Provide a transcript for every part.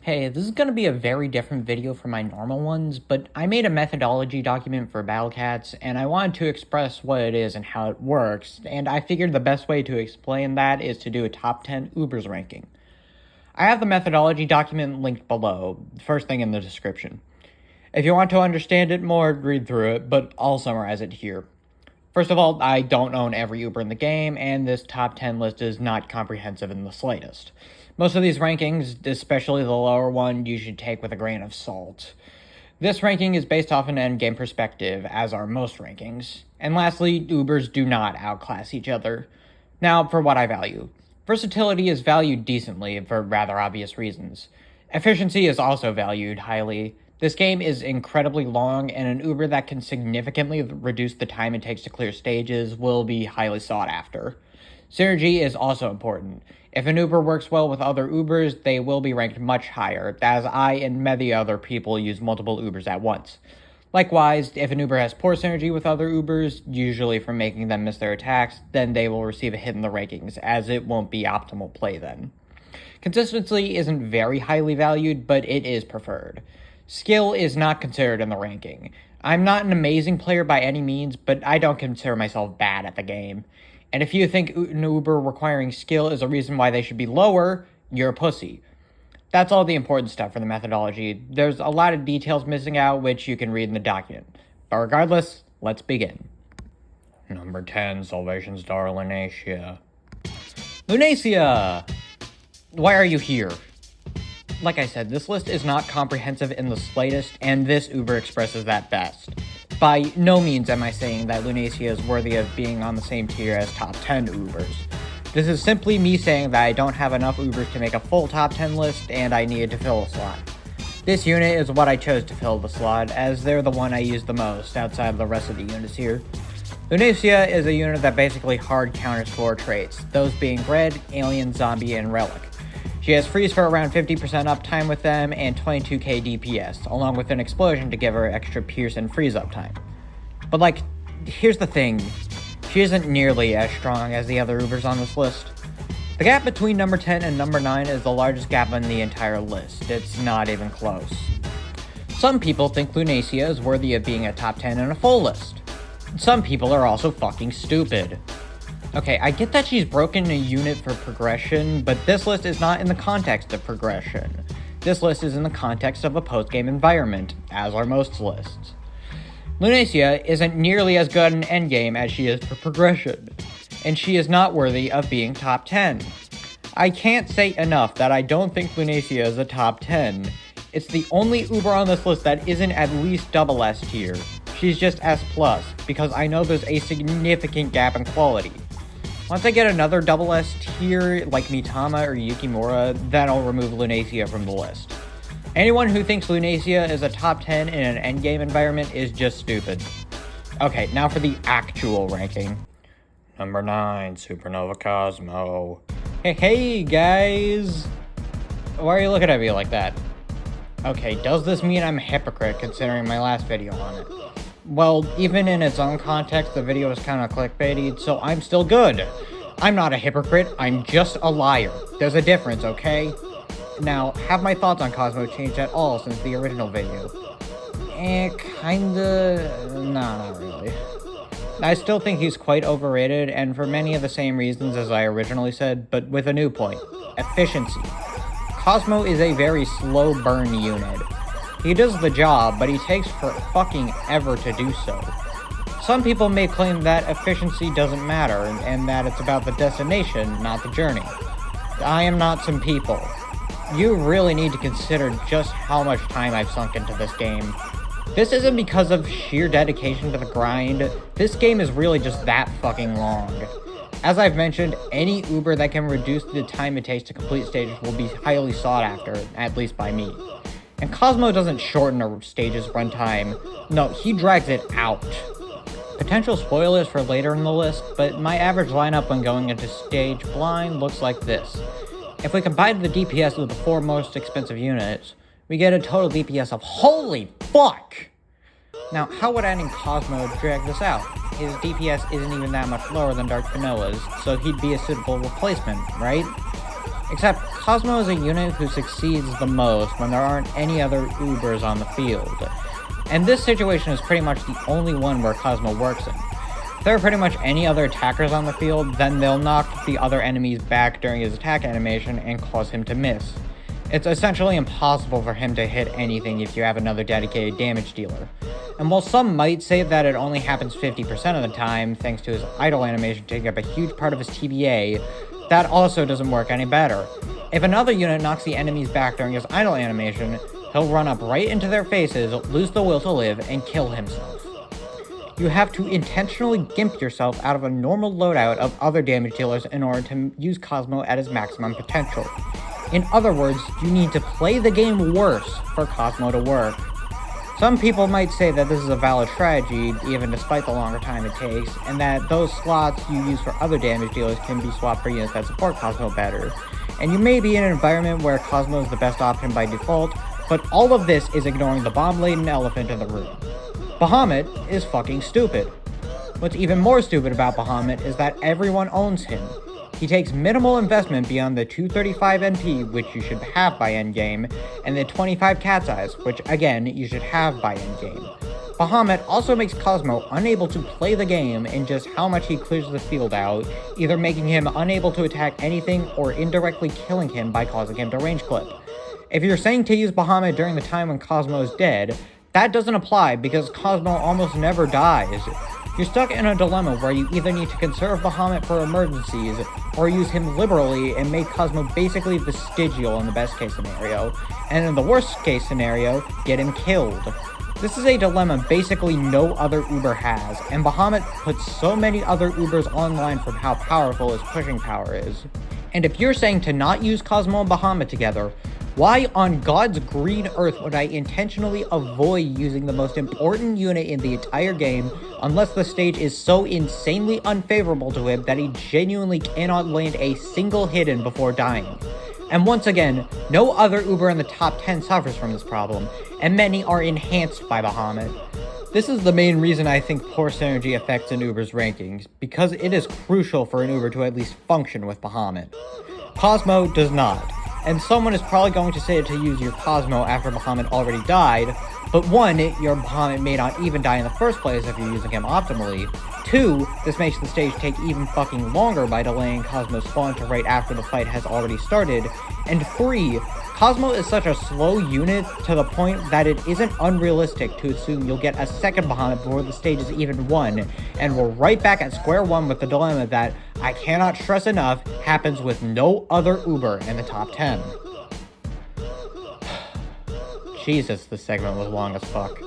Hey, this is going to be a very different video from my normal ones, but I made a methodology document for Battlecats, and I wanted to express what it is and how it works, and I figured the best way to explain that is to do a top 10 Ubers ranking. I have the methodology document linked below, first thing in the description. If you want to understand it more, read through it, but I'll summarize it here. First of all, I don't own every Uber in the game, and this top 10 list is not comprehensive in the slightest. Most of these rankings, especially the lower one, you should take with a grain of salt. This ranking is based off an endgame perspective, as are most rankings. And lastly, Ubers do not outclass each other. Now, for what I value. Versatility is valued decently for rather obvious reasons. Efficiency is also valued highly. This game is incredibly long, and an Uber that can significantly reduce the time it takes to clear stages will be highly sought after. Synergy is also important. If an Uber works well with other Ubers, they will be ranked much higher, as I and many other people use multiple Ubers at once. Likewise, if an Uber has poor synergy with other Ubers, usually from making them miss their attacks, then they will receive a hit in the rankings, as it won't be optimal play then. Consistency isn't very highly valued, but it is preferred. Skill is not considered in the ranking. I'm not an amazing player by any means, but I don't consider myself bad at the game. And if you think an Uber requiring skill is a reason why they should be lower, you're a pussy. That's all the important stuff for the methodology. There's a lot of details missing out, which you can read in the document. But regardless, let's begin. Number 10, Salvation Star Lunacia. Lunacia! Why are you here? Like I said, this list is not comprehensive in the slightest, and this Uber expresses that best. By no means am I saying that Lunacia is worthy of being on the same tier as top 10 Ubers. This is simply me saying that I don't have enough Ubers to make a full top 10 list, and I needed to fill a slot. This unit is what I chose to fill the slot, as they're the one I use the most, outside of the rest of the units here. Lunacia is a unit that basically hard counters 4 traits, those being Red, Alien, Zombie, and Relic. She has freeze for around 50% uptime with them and 22k DPS, along with an explosion to give her extra pierce and freeze uptime. But here's the thing, she isn't nearly as strong as the other Ubers on this list. The gap between number 10 and number 9 is the largest gap in the entire list, it's not even close. Some people think Lunacia is worthy of being a top 10 in a full list. Some people are also fucking stupid. Okay, I get that she's broken a unit for progression, but this list is not in the context of progression. This list is in the context of a post-game environment, as are most lists. Lunacia isn't nearly as good in endgame as she is for progression, and she is not worthy of being top 10. I can't say enough that I don't think Lunacia is a top 10. It's the only Uber on this list that isn't at least double S tier. She's just S+, because I know there's a significant gap in quality. Once I get another double S tier like Mitama or Yukimura, then I'll remove Lunacia from the list. Anyone who thinks Lunacia is a top 10 in an endgame environment is just stupid. Okay, now for the actual ranking. Number 9, Supernova Cosmo. Hey guys! Why are you looking at me like that? Okay, does this mean I'm a hypocrite considering my last video on it? Well, even in its own context, the video is kind of clickbaity, so I'm still good. I'm not a hypocrite, I'm just a liar. There's a difference, okay? Now, have my thoughts on Cosmo changed at all since the original video? Kinda... Nah, not really. I still think he's quite overrated, and for many of the same reasons as I originally said, but with a new point. Efficiency. Cosmo is a very slow burn unit. He does the job, but he takes for fucking ever to do so. Some people may claim that efficiency doesn't matter, and that it's about the destination, not the journey. I am not some people. You really need to consider just how much time I've sunk into this game. This isn't because of sheer dedication to the grind, this game is really just that fucking long. As I've mentioned, any Uber that can reduce the time it takes to complete stages will be highly sought after, at least by me. And Cosmo doesn't shorten a stage's runtime, no, he drags it out. Potential spoilers for later in the list, but my average lineup when going into stage blind looks like this. If we combine the DPS of the 4 most expensive units, we get a total DPS of holy fuck! Now, how would adding Cosmo drag this out? His DPS isn't even that much lower than Dark Vanilla's, so he'd be a suitable replacement, right? Except Cosmo is a unit who succeeds the most when there aren't any other Ubers on the field. And this situation is pretty much the only one where Cosmo works in. If there are pretty much any other attackers on the field, then they'll knock the other enemies back during his attack animation and cause him to miss. It's essentially impossible for him to hit anything if you have another dedicated damage dealer. And while some might say that it only happens 50% of the time, thanks to his idle animation taking up a huge part of his TBA, that also doesn't work any better. If another unit knocks the enemies back during his idle animation, he'll run up right into their faces, lose the will to live, and kill himself. You have to intentionally gimp yourself out of a normal loadout of other damage dealers in order to use Cosmo at his maximum potential. In other words, you need to play the game worse for Cosmo to work. Some people might say that this is a valid strategy, even despite the longer time it takes, and that those slots you use for other damage dealers can be swapped for units that support Cosmo better. And you may be in an environment where Cosmo is the best option by default, but all of this is ignoring the bomb-laden elephant in the room. Bahamut is fucking stupid. What's even more stupid about Bahamut is that everyone owns him. He takes minimal investment beyond the 235 NP, which you should have by endgame, and the 25 cat's eyes, which again, you should have by endgame. Bahamut also makes Cosmo unable to play the game in just how much he clears the field out, either making him unable to attack anything or indirectly killing him by causing him to range clip. If you're saying to use Bahamut during the time when Cosmo is dead, that doesn't apply because Cosmo almost never dies. You're stuck in a dilemma where you either need to conserve Bahamut for emergencies, or use him liberally and make Cosmo basically vestigial in the best case scenario, and in the worst case scenario, get him killed. This is a dilemma basically no other Uber has, and Bahamut puts so many other Ubers online from how powerful his pushing power is. And if you're saying to not use Cosmo and Bahamut together, why on God's green earth would I intentionally avoid using the most important unit in the entire game unless the stage is so insanely unfavorable to him that he genuinely cannot land a single hit in before dying? And once again, no other Uber in the top 10 suffers from this problem, and many are enhanced by Bahamut. This is the main reason I think poor synergy affects an Uber's rankings, because it is crucial for an Uber to at least function with Bahamut. Cosmo does not. And someone is probably going to say to use your Cosmo after Bahamut already died, but 1, your Bahamut may not even die in the first place if you're using him optimally. 2, this makes the stage take even fucking longer by delaying Cosmo's spawn to right after the fight has already started. And 3, Cosmo is such a slow unit to the point that it isn't unrealistic to assume you'll get a second Bahamut before the stage is even won, and we're right back at square one with the dilemma that, I cannot stress enough, happens with no other Uber in the top 10. Jesus, this segment was long as fuck.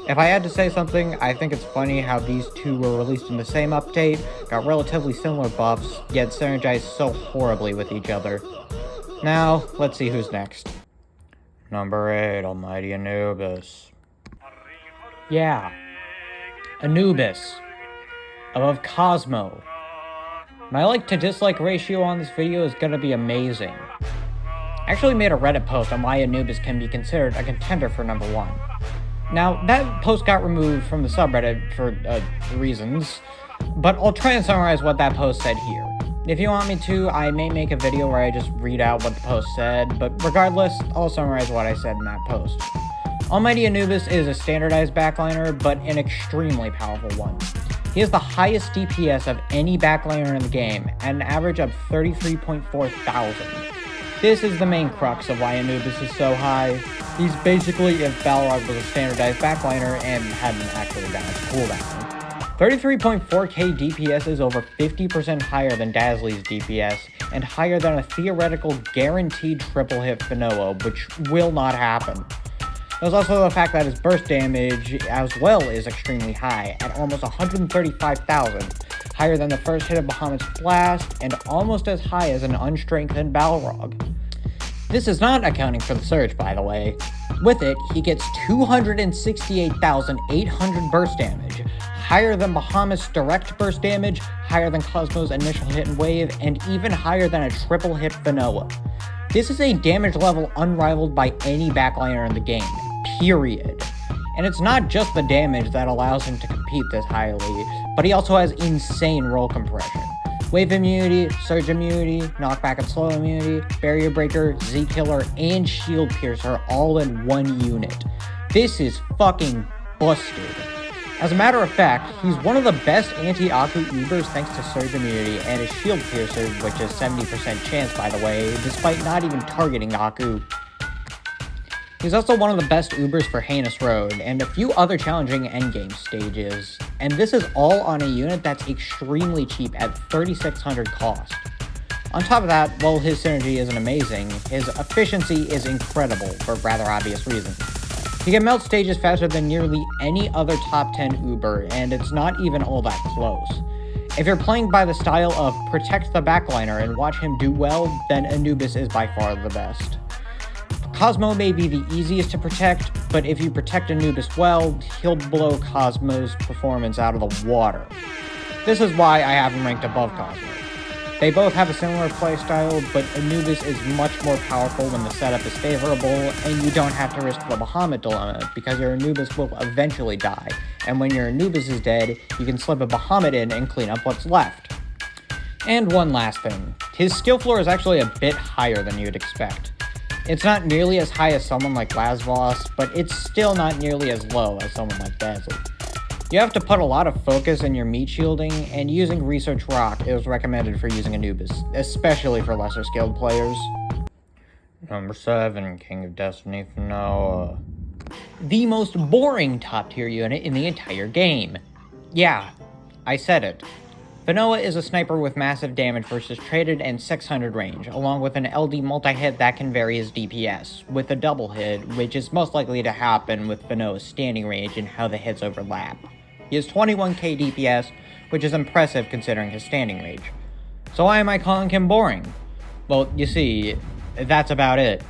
If I had to say something, I think it's funny how these two were released in the same update, got relatively similar buffs, yet synergized so horribly with each other. Now, let's see who's next. Number 8, Almighty Anubis. Yeah, Anubis. Above Cosmo. My like to dislike ratio on this video is gonna be amazing. I actually made a Reddit post on why Anubis can be considered a contender for number 1. Now, that post got removed from the subreddit for reasons, but I'll try and summarize what that post said here. If you want me to, I may make a video where I just read out what the post said, but regardless, I'll summarize what I said in that post. Almighty Anubis is a standardized backliner, but an extremely powerful one. He has the highest DPS of any backliner in the game, at an average of 33.4 thousand. This is the main crux of why Anubis is so high. He's basically if Balrog was a standardized backliner and had an actually balanced cooldown. 33.4k DPS is over 50% higher than Dazzly's DPS, and higher than a theoretical guaranteed triple hit Finoa, which will not happen. There's also the fact that his burst damage as well is extremely high, at almost 135,000, higher than the first hit of Bahamut's blast, and almost as high as an unstrengthened Balrog. This is not accounting for the surge, by the way. With it, he gets 268,800 burst damage, higher than Bahamut's direct burst damage, higher than Cosmo's initial hit and wave, and even higher than a triple hit Finoa. This is a damage level unrivaled by any backliner in the game, period. And it's not just the damage that allows him to compete this highly, but he also has insane roll compression. Wave immunity, surge immunity, knockback and slow immunity, barrier breaker, Z killer, and shield piercer all in one unit. This is fucking busted. As a matter of fact, he's one of the best anti-Aku Ubers thanks to surge immunity and his shield piercer, which is 70% chance by the way, despite not even targeting Aku. He's also one of the best Ubers for Heinous Road, and a few other challenging endgame stages. And this is all on a unit that's extremely cheap at 3,600 cost. On top of that, while his synergy isn't amazing, his efficiency is incredible for rather obvious reasons. He can melt stages faster than nearly any other top 10 Uber, and it's not even all that close. If you're playing by the style of protect the backliner and watch him do well, then Anubis is by far the best. Cosmo may be the easiest to protect, but if you protect Anubis well, he'll blow Cosmo's performance out of the water. This is why I have him ranked above Cosmo. They both have a similar playstyle, but Anubis is much more powerful when the setup is favorable, and you don't have to risk the Bahamut dilemma, because your Anubis will eventually die, and when your Anubis is dead, you can slip a Bahamut in and clean up what's left. And one last thing, his skill floor is actually a bit higher than you'd expect. It's not nearly as high as someone like Lazvos, but it's still not nearly as low as someone like Dazzle. You have to put a lot of focus in your meat shielding, and using Research Rock is recommended for using Anubis, especially for lesser skilled players. Number 7, King of Destiny Fanoa. The most boring top tier unit in the entire game. Yeah, I said it. Fanoa is a sniper with massive damage versus traded and 600 range, along with an LD multi-hit that can vary his DPS, with a double hit, which is most likely to happen with Fanoa's standing range and how the hits overlap. He has 21k DPS, which is impressive considering his standing range. So why am I calling him boring? Well, you see, that's about it.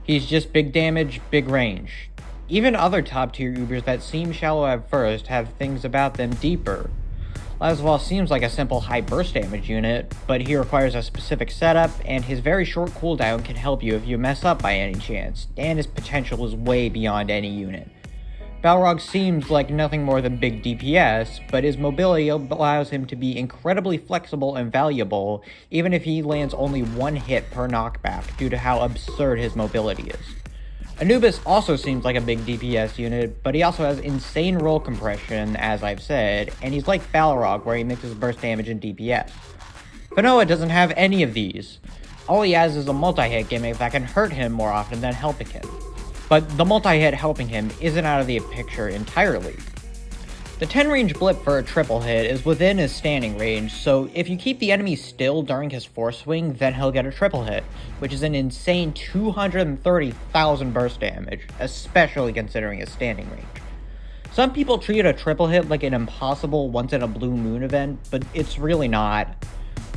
He's just big damage, big range. Even other top tier Ubers that seem shallow at first have things about them deeper. Lazvos seems like a simple high burst damage unit, but he requires a specific setup, and his very short cooldown can help you if you mess up by any chance, and his potential is way beyond any unit. Balrog seems like nothing more than big DPS, but his mobility allows him to be incredibly flexible and valuable, even if he lands only one hit per knockback due to how absurd his mobility is. Anubis also seems like a big DPS unit, but he also has insane roll compression, as I've said, and he's like Balrog where he mixes burst damage and DPS. Fanoa doesn't have any of these. All he has is a multi-hit gimmick that can hurt him more often than helping him. But the multi-hit helping him isn't out of the picture entirely. The 10 range blip for a triple hit is within his standing range, so if you keep the enemy still during his force swing, then he'll get a triple hit, which is an insane 230,000 burst damage, especially considering his standing range. Some people treat a triple hit like an impossible once-in-a-blue moon event, but it's really not.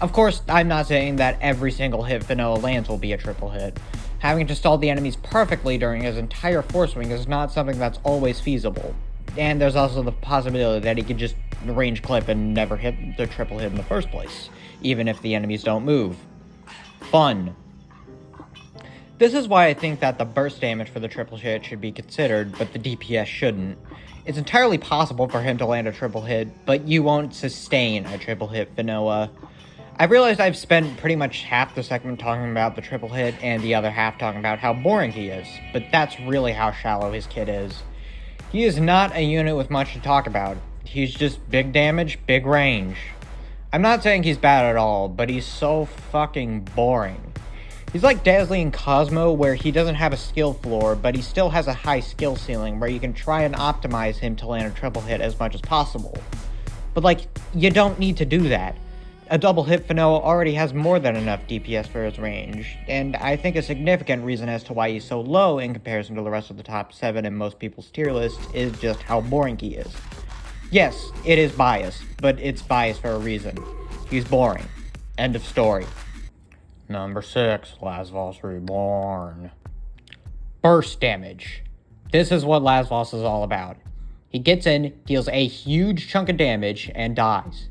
Of course, I'm not saying that every single hit Fanoa lands will be a triple hit. Having to stall the enemies perfectly during his entire force swing is not something that's always feasible. And there's also the possibility that he could just range clip and never hit the triple hit in the first place, even if the enemies don't move. Fun. This is why I think that the burst damage for the triple hit should be considered, but the DPS shouldn't. It's entirely possible for him to land a triple hit, but you won't sustain a triple hit Fanoa. I realized I've spent pretty much half the segment talking about the triple hit and the other half talking about how boring he is, but that's really how shallow his kit is. He is not a unit with much to talk about. He's just big damage, big range. I'm not saying he's bad at all, but he's so fucking boring. He's like Dazzling Cosmo, where he doesn't have a skill floor, but he still has a high skill ceiling where you can try and optimize him to land a triple hit as much as possible. But like, you don't need to do that. A double hit Fanoa already has more than enough DPS for his range, and I think a significant reason as to why he's so low in comparison to the rest of the top 7 in most people's tier lists is just how boring he is. Yes, it is biased, but it's biased for a reason. He's boring. End of story. Number 6, Lazvos Reborn. Burst damage. This is what Lazvos is all about. He gets in, deals a huge chunk of damage, and dies.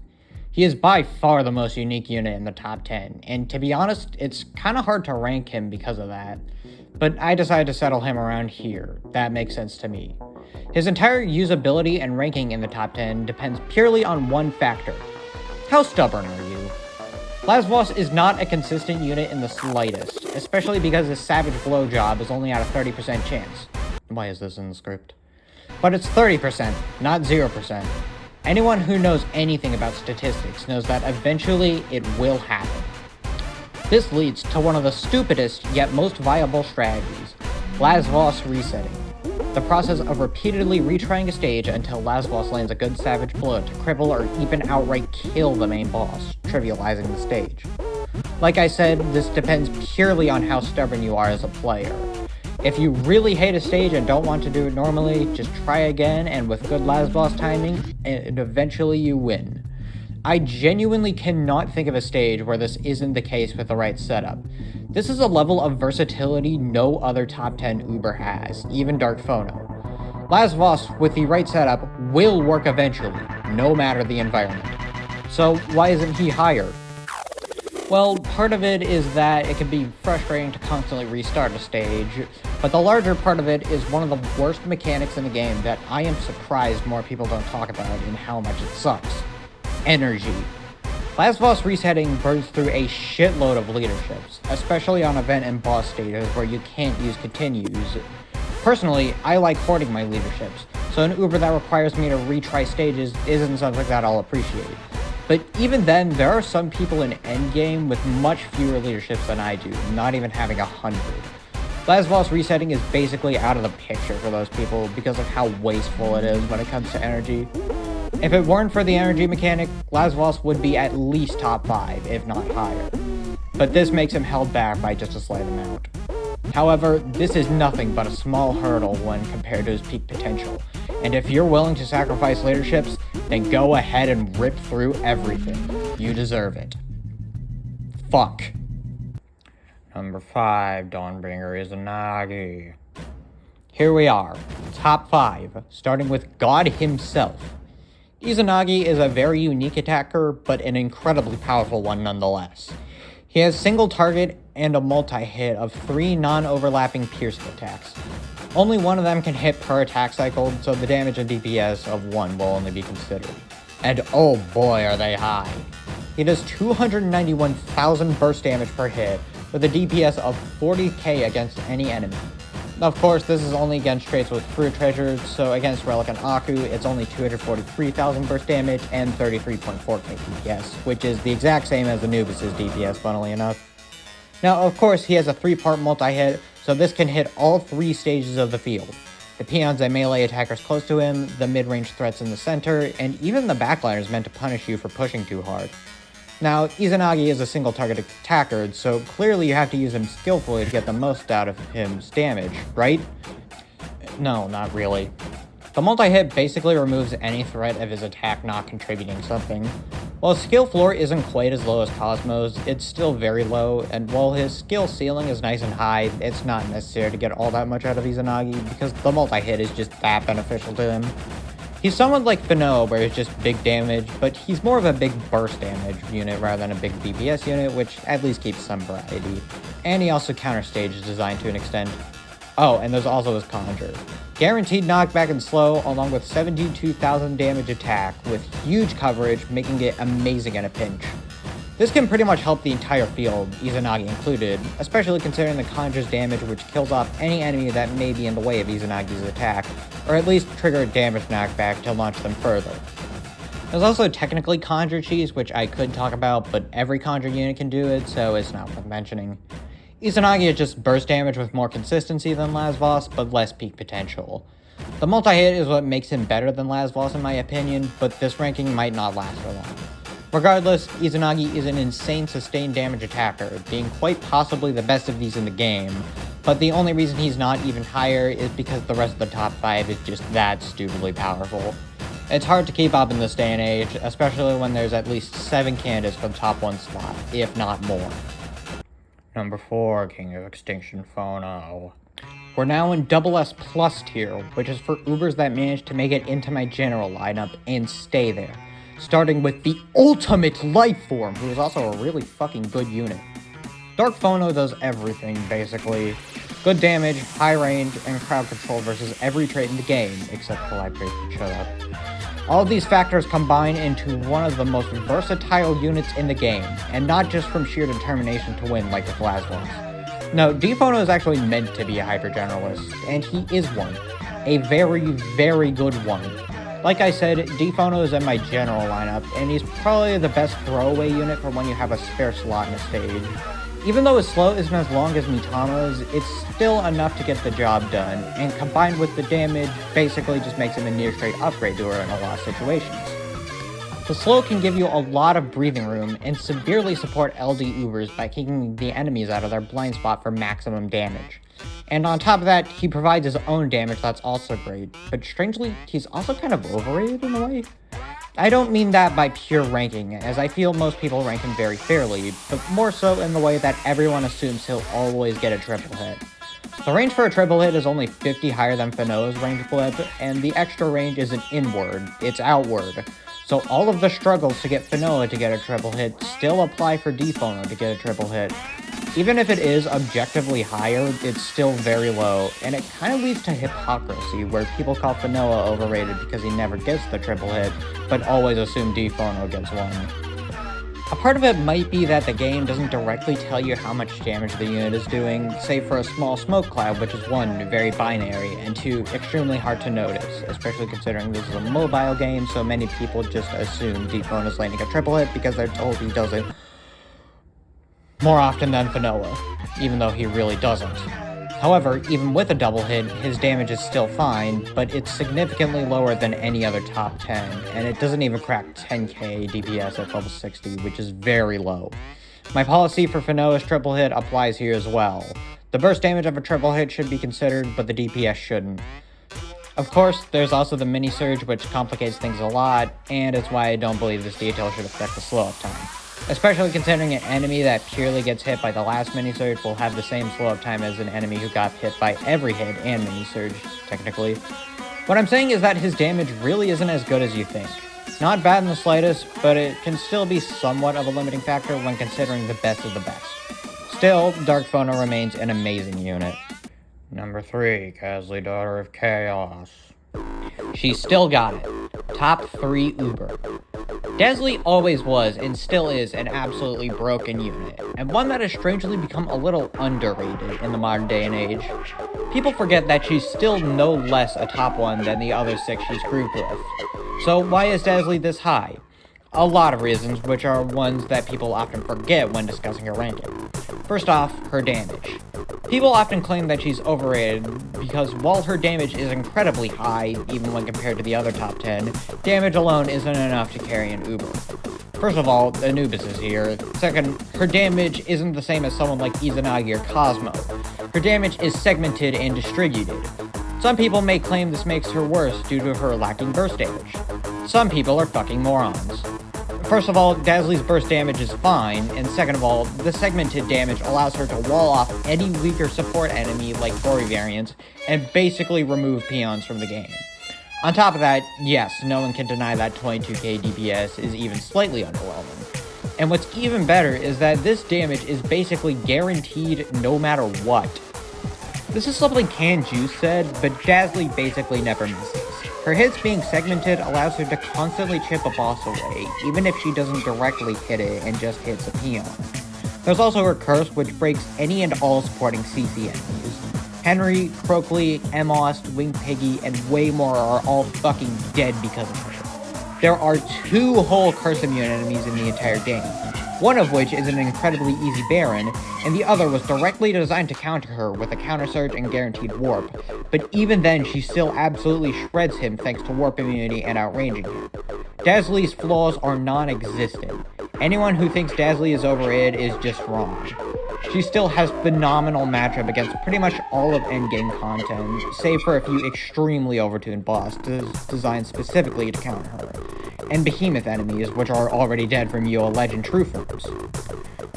He is by far the most unique unit in the top 10, and to be honest, it's kinda hard to rank him because of that. But I decided to settle him around here. That makes sense to me. His entire usability and ranking in the top 10 depends purely on one factor. How stubborn are you? Lasvos is not a consistent unit in the slightest, especially because his Savage Blowjob is only at a 30% chance. Why is this in the script? But it's 30%, not 0%. Anyone who knows anything about statistics knows that eventually it will happen. This leads to one of the stupidest yet most viable strategies, Lasvos resetting. The process of repeatedly retrying a stage until Lasvos lands a good savage blow to cripple or even outright kill the main boss, trivializing the stage. Like I said, this depends purely on how stubborn you are as a player. If you really hate a stage and don't want to do it normally, just try again, and with good Lasvos timing, and eventually you win. I genuinely cannot think of a stage where this isn't the case with the right setup. This is a level of versatility no other top 10 Uber has, even Dark Phono. Lasvos, with the right setup, will work eventually, no matter the environment. So why isn't he higher? Well, part of it is that it can be frustrating to constantly restart a stage, but the larger part of it is one of the worst mechanics in the game that I am surprised more people don't talk about in how much it sucks. Energy. Lasvos resetting burns through a shitload of leaderships, especially on event and boss stages where you can't use continues. Personally, I like hoarding my leaderships, so an Uber that requires me to retry stages isn't something that I'll appreciate. But even then, there are some people in endgame with much fewer leaderships than I do, not even having 100. Lasvos resetting is basically out of the picture for those people because of how wasteful it is when it comes to energy. If it weren't for the energy mechanic, Lasvos would be at least top 5, if not higher. But this makes him held back by just a slight amount. However, this is nothing but a small hurdle when compared to his peak potential, and if you're willing to sacrifice leaderships, then go ahead and rip through everything. You deserve it. Fuck. Number 5, Dawnbringer Izanagi. Here we are, top 5, starting with God himself. Izanagi is a very unique attacker, but an incredibly powerful one nonetheless. He has single target and a multi-hit of 3 non-overlapping piercing attacks. Only one of them can hit per attack cycle, so the damage and DPS of one will only be considered. And oh boy are they high. He does 291,000 burst damage per hit, with a DPS of 40k against any enemy. Of course, this is only against traits with Fruit Treasures, so against Relic and Aku, it's only 243,000 burst damage and 33.4k DPS, which is the exact same as Anubis' DPS, funnily enough. Now, of course, he has a 3-part multi-hit, so this can hit all 3 stages of the field. The peons and melee attackers close to him, the mid-range threats in the center, and even the backline is meant to punish you for pushing too hard. Now, Izanagi is a single target attacker, so clearly you have to use him skillfully to get the most out of his damage, right? No, not really. The multi-hit basically removes any threat of his attack not contributing something. While his skill floor isn't quite as low as Cosmo's, it's still very low, and while his skill ceiling is nice and high, it's not necessary to get all that much out of Izanagi, because the multi-hit is just that beneficial to him. He's somewhat like Fino, where it's just big damage, but he's more of a big burst damage unit rather than a big DPS unit, which at least keeps some variety. And he also counter stages designed to an extent. Oh, and there's also his Conjure. Guaranteed knockback and slow, along with 72,000 damage attack, with huge coverage, making it amazing in a pinch. This can pretty much help the entire field, Izanagi included, especially considering the Conjure's damage, which kills off any enemy that may be in the way of Izanagi's attack, or at least trigger a damage knockback to launch them further. There's also technically Conjure cheese, which I could talk about, but every Conjure unit can do it, so it's not worth mentioning. Izanagi is just burst damage with more consistency than Lasvos, but less peak potential. The multi-hit is what makes him better than Lasvos in my opinion, but this ranking might not last for long. Regardless, Izanagi is an insane sustained damage attacker, being quite possibly the best of these in the game, but the only reason he's not even higher is because the rest of the top 5 is just that stupidly powerful. It's hard to keep up in this day and age, especially when there's at least 7 candidates for the top 1 spot, if not more. Number 4, King of Extinction Phono. We're now in SS Plus tier, which is for Ubers that manage to make it into my general lineup and stay there. Starting with the ultimate lifeform, who is also a really fucking good unit. Dark Phono does everything, basically. Good damage, high range, and crowd control versus every trait in the game, except for Library. Shut up. All of these factors combine into one of the most versatile units in the game, and not just from sheer determination to win like with Lazarus. No, Dphono is actually meant to be a hyper generalist, and he is one. A very, very good one. Like I said, Dphono is in my general lineup, and he's probably the best throwaway unit for when you have a spare slot in a stage. Even though his slow isn't as long as Mitama's, it's still enough to get the job done, and combined with the damage, basically just makes him a near straight upgrade doer in a lot of situations. The slow can give you a lot of breathing room, and severely support LD Ubers by kicking the enemies out of their blind spot for maximum damage. And on top of that, he provides his own damage that's also great, but strangely, he's also kind of overrated in a way. I don't mean that by pure ranking, as I feel most people rank him very fairly, but more so in the way that everyone assumes he'll always get a triple hit. The range for a triple hit is only 50 higher than Fanoa's range blip, and the extra range isn't inward, it's outward. So all of the struggles to get Fanoa to get a triple hit still apply for Dphono to get a triple hit. Even if it is objectively higher, it's still very low, and it kind of leads to hypocrisy, where people call Fanoa overrated because he never gets the triple hit, but always assume Dphono gets one. A part of it might be that the game doesn't directly tell you how much damage the unit is doing, save for a small smoke cloud, which is 1, very binary, and 2, extremely hard to notice, especially considering this is a mobile game, so many people just assume Dphono is landing a triple hit because they're told he does it more often than Fanoa, even though he really doesn't. However, even with a double hit, his damage is still fine, but it's significantly lower than any other top 10, and it doesn't even crack 10k DPS at level 60, which is very low. My policy for Fanoa's triple hit applies here as well. The burst damage of a triple hit should be considered, but the DPS shouldn't. Of course, there's also the mini surge, which complicates things a lot, and it's why I don't believe this detail should affect the slow up time. Especially considering an enemy that purely gets hit by the last mini-surge will have the same slow-up time as an enemy who got hit by every hit and mini-surge, technically. What I'm saying is that his damage really isn't as good as you think. Not bad in the slightest, but it can still be somewhat of a limiting factor when considering the best of the best. Still, Dphono remains an amazing unit. Number 3, Kazli, Daughter of Chaos. She's still got it. Top 3 Uber. Dazly always was, and still is, an absolutely broken unit, and one that has strangely become a little underrated in the modern day and age. People forget that she's still no less a top 1 than the other 6 she's grouped with. So why is Dazly this high? A lot of reasons, which are ones that people often forget when discussing her ranking. First off, her damage. People often claim that she's overrated because while her damage is incredibly high, even when compared to the other top 10, damage alone isn't enough to carry an Uber. First of all, Anubis is here. Second, her damage isn't the same as someone like Izanagi or Cosmo. Her damage is segmented and distributed. Some people may claim this makes her worse due to her lacking burst damage. Some people are fucking morons. First of all, Dazly's burst damage is fine, and second of all, the segmented damage allows her to wall off any weaker support enemy like Tori variants, and basically remove peons from the game. On top of that, yes, no one can deny that 22k DPS is even slightly underwhelming. And what's even better is that this damage is basically guaranteed no matter what. This is something Can Juice said, but Dazly basically never misses. Her hits being segmented allows her to constantly chip a boss away, even if she doesn't directly hit it and just hits a peon. There's also her curse, which breaks any and all supporting CC enemies. Henry, Crockley, Emost, Wing Piggy, and way more are all fucking dead because of her. There are 2 whole curse immune enemies in the entire game, one of which is an incredibly easy Baron, and the other was directly designed to counter her with a counter surge and guaranteed warp, but even then she still absolutely shreds him thanks to warp immunity and outranging him. Dazly's flaws are non-existent. Anyone who thinks Dazly is overrated is just wrong. She still has phenomenal matchup against pretty much all of endgame content, save for a few extremely overtuned bosses designed specifically to counter her, and behemoth enemies, which are already dead from UO Legend True Forms.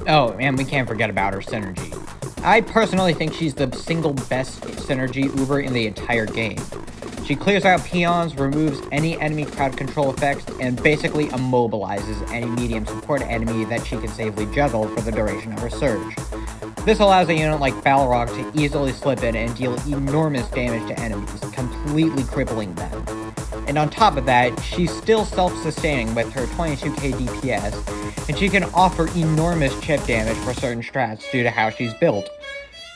Oh, and we can't forget about her synergy. I personally think she's the single best synergy Uber in the entire game. She clears out peons, removes any enemy crowd control effects, and basically immobilizes any medium support enemy that she can safely juggle for the duration of her surge. This allows a unit like Balrog to easily slip in and deal enormous damage to enemies, completely crippling them. And on top of that, she's still self-sustaining with her 22k DPS, and she can offer enormous chip damage for certain strats due to how she's built.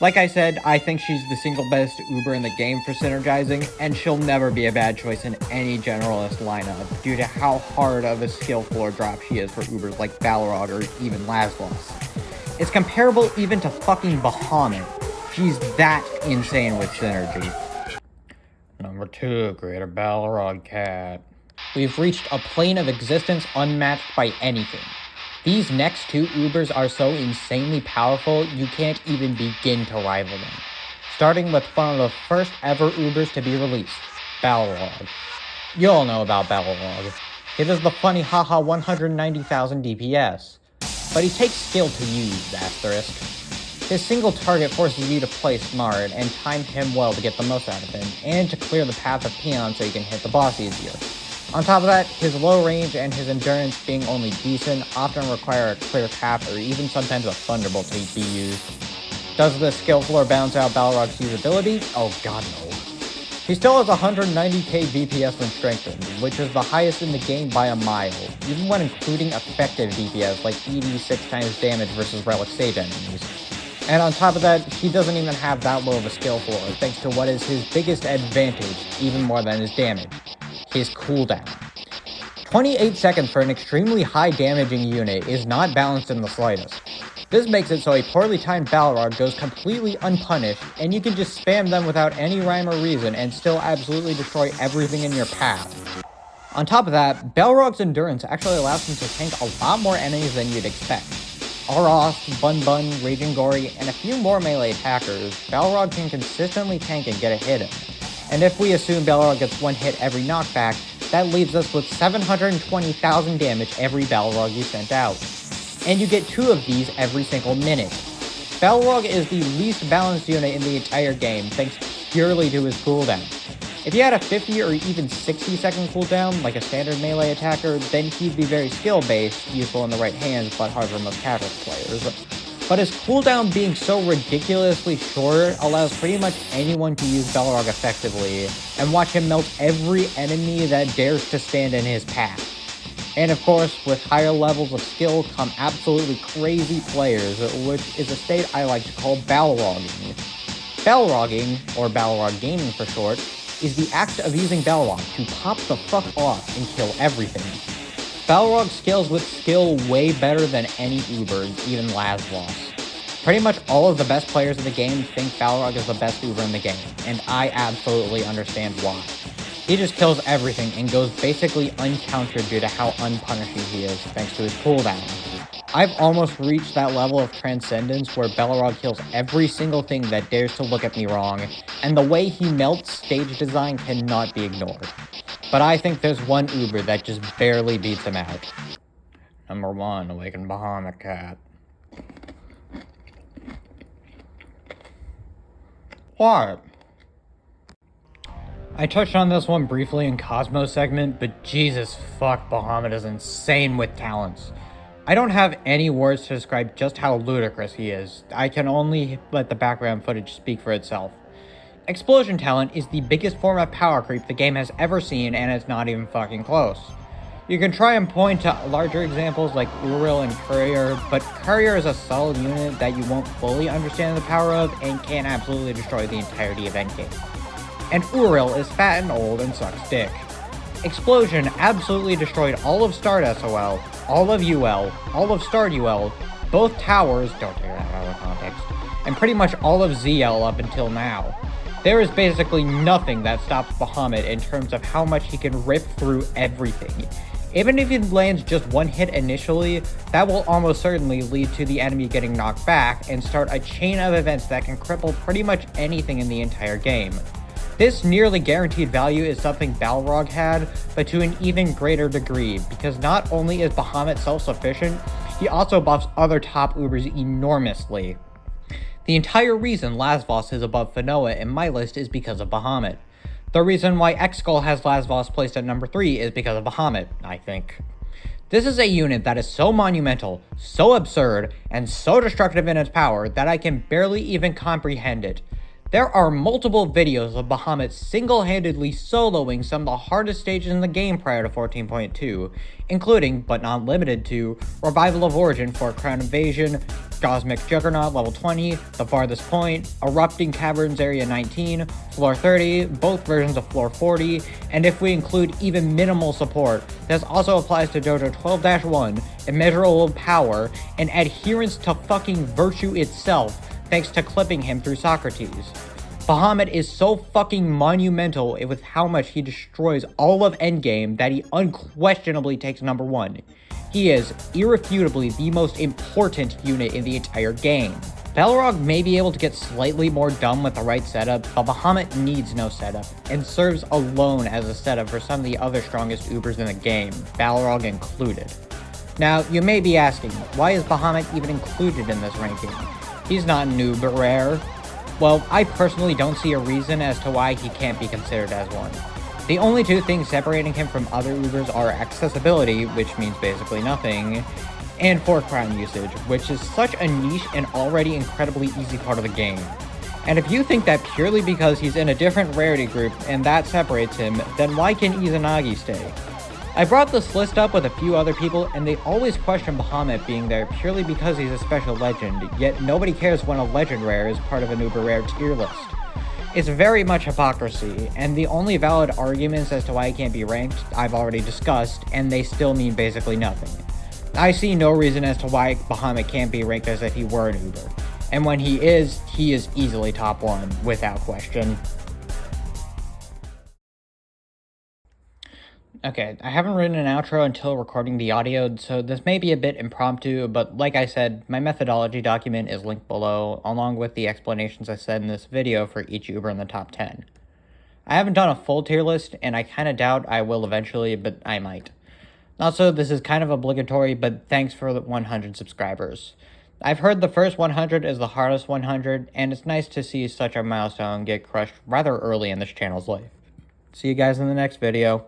Like I said, I think she's the single best Uber in the game for synergizing, and she'll never be a bad choice in any generalist lineup due to how hard of a skill floor drop she is for Ubers like Balrog or even Laslos. It's comparable even to fucking Bahamut. She's that insane with synergy. Number 2, Greater Balrog Cat. We've reached a plane of existence unmatched by anything. These next 2 Ubers are so insanely powerful, you can't even begin to rival them. Starting with one of the first ever Ubers to be released, Balrog. You all know about Balrog. He does the funny haha 190,000 DPS. But he takes skill to use, asterisk. His single target forces you to play smart and time him well to get the most out of him, and to clear the path of peons so you can hit the boss easier. On top of that, his low range and his endurance being only decent often require a clear path or even sometimes a thunderbolt to be used. Does the skill floor balance out Balrog's usability? Oh god no. He still has 190k DPS when strengthened, which is the highest in the game by a mile, even when including effective DPS like 86 times damage versus Relic Sage enemies. And on top of that, he doesn't even have that low of a skill floor, thanks to what is his biggest advantage, even more than his damage. His cooldown. 28 seconds for an extremely high damaging unit is not balanced in the slightest. This makes it so a poorly timed Balrog goes completely unpunished, and you can just spam them without any rhyme or reason and still absolutely destroy everything in your path. On top of that, Balrog's endurance actually allows him to tank a lot more enemies than you'd expect. Aroth, Bun Bun, Raging Gory, and a few more melee attackers, Balrog can consistently tank and get a hit in. And if we assume Balrog gets one hit every knockback, that leaves us with 720,000 damage every Balrog you sent out. And you get 2 of these every single minute. Balrog is the least balanced unit in the entire game, thanks purely to his cooldown. If he had a 50 or even 60 second cooldown, like a standard melee attacker, then he'd be very skill-based, useful in the right hands, but hard for most casual players. But his cooldown being so ridiculously short allows pretty much anyone to use Balrog effectively, and watch him melt every enemy that dares to stand in his path. And of course, with higher levels of skill come absolutely crazy players, which is a state I like to call Balrogging. Balrogging, or Balrog Gaming for short, is the act of using Balrog to pop the fuck off and kill everything. Balrog scales with skill way better than any Uber, even Laslos. Pretty much all of the best players in the game think Balrog is the best Uber in the game, and I absolutely understand why. He just kills everything and goes basically uncountered due to how unpunishing he is, thanks to his cooldown. I've almost reached that level of transcendence where Balrog kills every single thing that dares to look at me wrong, and the way he melts stage design cannot be ignored. But I think there's one Uber that just barely beats him out. Number 1, Awakened Bahamut Cat. What? I touched on this one briefly in Cosmo's segment, but Jesus fuck, Bahamut is insane with talents. I don't have any words to describe just how ludicrous he is. I can only let the background footage speak for itself. Explosion talent is the biggest form of power creep the game has ever seen, and it's not even fucking close. You can try and point to larger examples like Uriel and Courier, but Courier is a solid unit that you won't fully understand the power of and can absolutely destroy the entirety of endgame. And Uriel is fat and old and sucks dick. Explosion absolutely destroyed all of Stardust SOL, all of UL, all of Starred UL, both towers, don't take that out of context, and pretty much all of ZL up until now. There is basically nothing that stops Bahamut in terms of how much he can rip through everything. Even if he lands just one hit initially, that will almost certainly lead to the enemy getting knocked back and start a chain of events that can cripple pretty much anything in the entire game. This nearly guaranteed value is something Balrog had, but to an even greater degree, because not only is Bahamut self-sufficient, he also buffs other top Ubers enormously. The entire reason Laslos is above Fanoa in my list is because of Bahamut. The reason why X-Skull has Laslos placed at number 3 is because of Bahamut, I think. This is a unit that is so monumental, so absurd, and so destructive in its power that I can barely even comprehend it. There are multiple videos of Bahamut single-handedly soloing some of the hardest stages in the game prior to 14.2, including, but not limited to, Revival of Origin for Crown Invasion, Cosmic Juggernaut level 20, The Farthest Point, Erupting Caverns Area 19, Floor 30, both versions of Floor 40, and if we include even minimal support, this also applies to JoJo 12-1, Immeasurable Power, and adherence to fucking virtue itself, thanks to clipping him through Socrates. Bahamut is so fucking monumental with how much he destroys all of Endgame that he unquestionably takes number 1. He is irrefutably the most important unit in the entire game. Balrog may be able to get slightly more dumb with the right setup, but Bahamut needs no setup, and serves alone as a setup for some of the other strongest Ubers in the game, Balrog included. Now, you may be asking, why is Bahamut even included in this ranking? He's not an Uber rare. Well, I personally don't see a reason as to why he can't be considered as one. The only two things separating him from other Ubers are accessibility, which means basically nothing, and 4 crown usage, which is such a niche and already incredibly easy part of the game. And if you think that purely because he's in a different rarity group and that separates him, then why can Izanagi stay? I brought this list up with a few other people, and they always question Bahamut being there purely because he's a special legend, yet nobody cares when a legend rare is part of an uber rare tier list. It's very much hypocrisy, and the only valid arguments as to why he can't be ranked I've already discussed, and they still mean basically nothing. I see no reason as to why Bahamut can't be ranked as if he were an uber, and when he is easily top 1, without question. Okay, I haven't written an outro until recording the audio, so this may be a bit impromptu, but like I said, my methodology document is linked below, along with the explanations I said in this video for each Uber in the top 10. I haven't done a full tier list, and I kinda doubt I will eventually, but I might. Also, this is kind of obligatory, but thanks for the 100 subscribers. I've heard the first 100 is the hardest 100, and it's nice to see such a milestone get crushed rather early in this channel's life. See you guys in the next video.